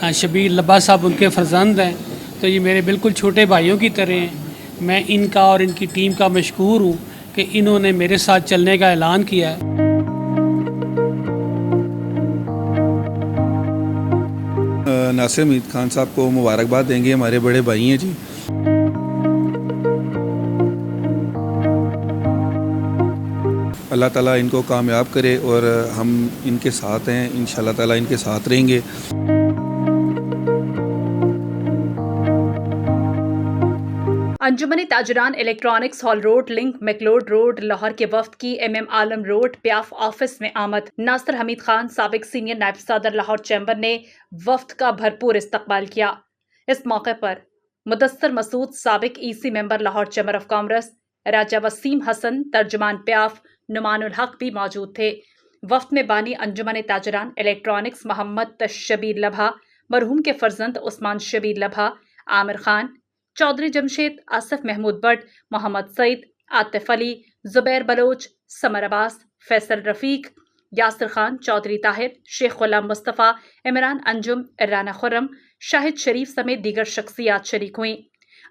शबीर लब्बा साहब उनके फ़र्जंद हैं, तो ये मेरे बिल्कुल छोटे भाइयों की तरह हैं। मैं इनका और इनकी टीम का मशकूर हूँ कि इन्होंने मेरे साथ चलने का ऐलान किया है। नासिर हमीद खान साहब को मुबारकबाद देंगे, हमारे बड़े भाई हैं जी। अल्लाह ताला इनको कामयाब करे और हम इनके साथ हैं, इंशाअल्लाह ताला इनके साथ रहेंगे। Anjuman Tajran electronics hall road link McLeod road Lahore के वफ्द की MM Alam road PIAF office में आमद। नासिर हमीद खान साबिक सीनियर नायब सदर लाहौर चैम्बर ने वफ्द का भरपूर इस्तकबाल किया। इस मौके पर मुदस्सर मसूद साबिक EC member Lahore chamber of commerce, Raja Waseem Hassan तर्जुमान प्याफ नुमानुल हक भी मौजूद थे। वफ्द में बानी अंजुमन ताजरान इलेक्ट्रॉनिक्स मोहम्मद शबीर लभा, मरहूम के फर्जंद उस्मान शबीर लभा, आमिर खान, चौधरी जमशेद, आसिफ महमूद बट, मोहम्मद सईद, आतिफ अली, जुबैर बलोच, समर अब्बास, फैसल रफ़ीक, यासिर खान, चौधरी ताहिर, शेख गुलाम मुस्तफ़ा, इमरान अंजुम, राना खुर्रम, शाहिद शरीफ समेत दीगर शख्सियात शरीक हुईं।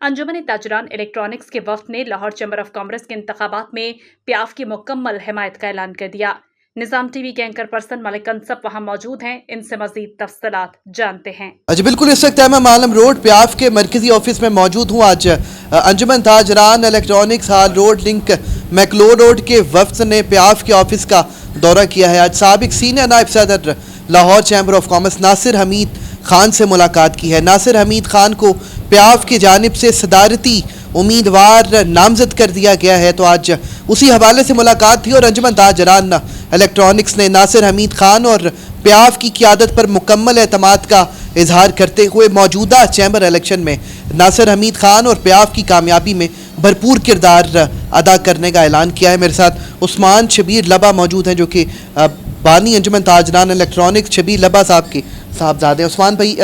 अंजुमन ताजरान इलेक्ट्रॉनिक्स के वफ्द ने लाहौर चैम्बर ऑफ कॉमर्स के इंतखाबात में प्याफ की मुकम्मल हिमायत का ऐलान कर दिया। निज़ाम TV के एंकर पर्सन मलिक अंसब वहाँ मौजूद हैं, इनसे मज़ीद तफसीलात जानते हैं। जी बिल्कुल, इस वक्त MM आलम रोड प्याफ के मरकजी ऑफिस में मौजूद हूँ। आज Anjuman Tajran electronics hall road link McLeod road के वफ्द ने प्याफ के ऑफिस का दौरा किया है। आज साबिक सीनियर नायब सदर Lahore chamber of commerce Nasir Hamid Khan से मुलाकात की है। नासिर हमीद खान को प्याफ की जानिब से सदारती उम्मीदवार नामजद कर दिया गया है, तो आज उसी हवाले से मुलाकात थी और अंजुमन ताजरान इलेक्ट्रॉनिक्स ने नासिर हमीद खान और प्याफ की क़ियादत पर मुकम्मल एतमाद का इजहार करते हुए मौजूदा चैम्बर इलेक्शन में नासिर हमीद खान और प्याफ की कामयाबी में भरपूर किरदार अदा करने का ऐलान किया है। मेरे साथ उस्मान शबीर लबा मौजूद हैं, जो कि बानी अंजुमन ताजरान इलेक्ट्रॉनिक्स शबीर लबा साहब के साहबजादे। उस्मान भाई,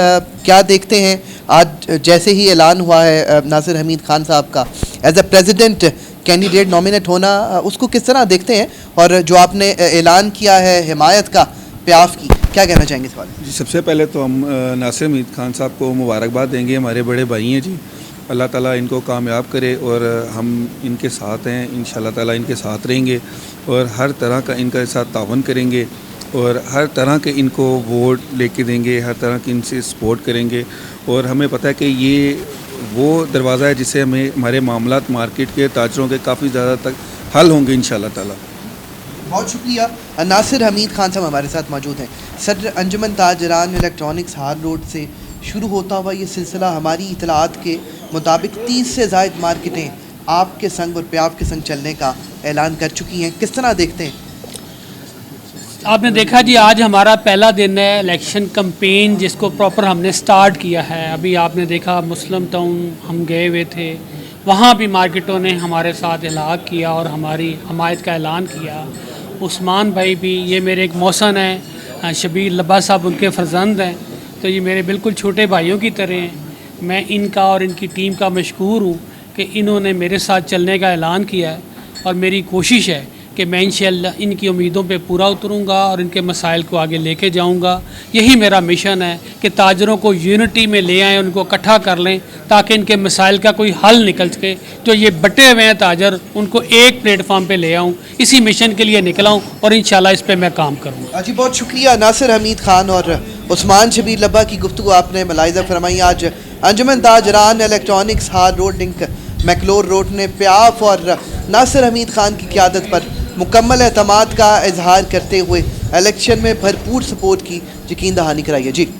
क्या देखते हैं आज जैसे ही ऐलान हुआ है नासिर हमीद खान साहब का as a president candidate nominate होना, उसको किस तरह देखते हैं? और जो आपने ऐलान किया है हिमायत का प्याफ की, क्या कहना चाहेंगे इस बारे में? जी, सबसे पहले तो हम नासिर हमीद खान साहब को मुबारकबाद देंगे, हमारे बड़े भाई हैं जी। अल्लाह ताला इनको कामयाब करे और हम इनके साथ हैं, इंशाअल्लाह ताला इनके साथ रहेंगे और हर तरह का इनके साथ तावन करेंगे और हर तरह के इनको वोट लेके देंगे, हर तरह की इनसे सपोर्ट करेंगे। और हमें पता है कि ये वो दरवाज़ा है जिससे हमें हमारे मामलात मार्केट के ताजरों के काफ़ी ज़्यादा तक हल होंगे इंशाअल्लाह ताला। बहुत शुक्रिया। नासिर हमीद खान साहब हमारे साथ मौजूद हैं। सर, अंजुमन ताजरान इलेक्ट्रॉनिक्स हॉल रोड से शुरू होता हुआ ये सिलसिला हमारी इतलात के मुताबिक 30 से ज़ायद मार्केटें आपके संग और प्याफ के संग चलने का ऐलान कर चुकी हैं। किस तरह देखते हैं? आपने देखा जी, आज हमारा पहला दिन है इलेक्शन कैंपेन, जिसको प्रॉपर हमने स्टार्ट किया है। अभी आपने देखा मुस्लिम टाउन हम गए हुए थे, वहाँ भी मार्केटों ने हमारे साथ इलाक़ किया और हमारी हमायत का ऐलान किया। उस्मान भाई भी, ये मेरे एक मौसन हैं, शबीर लब्बा साहब उनके फ़र्जंद हैं, तो ये मेरे बिल्कुल छोटे भाइयों की तरह हैं। मैं इनका और इनकी टीम का मशकूर हूँ कि इन्होंने मेरे साथ चलने का ऐलान किया है और मेरी कोशिश है कि मैं इंशाअल्लाह इनकी उम्मीदों पे पूरा उतरूँगा और इनके मसाइल को आगे लेके जाऊँगा। यही मेरा मिशन है कि ताजरों को यूनिटी में ले आएँ, उनको इकट्ठा कर लें ताकि इनके मसाइल का कोई हल निकल सके। जो ये बटे हुए हैं ताजर, उनको एक प्लेटफार्म पे ले आऊँ, इसी मिशन के लिए निकला हूँ और इंशाअल्लाह इस पर मैं काम करूँगा। जी बहुत शुक्रिया। नासिर हमीद खान और उस्मान शबीर लब्बा की गुफ्तगू आपने मुलाहिज़ा फरमाई। आज Anjuman Tajran electronics hall road link McLeod road ने प्याफ और नासिर हमीद खान की क़ियादत पर मुकम्मल एतमाद का इजहार करते हुए इलेक्शन में भरपूर सपोर्ट की यकीन दहानी कराई है। जी।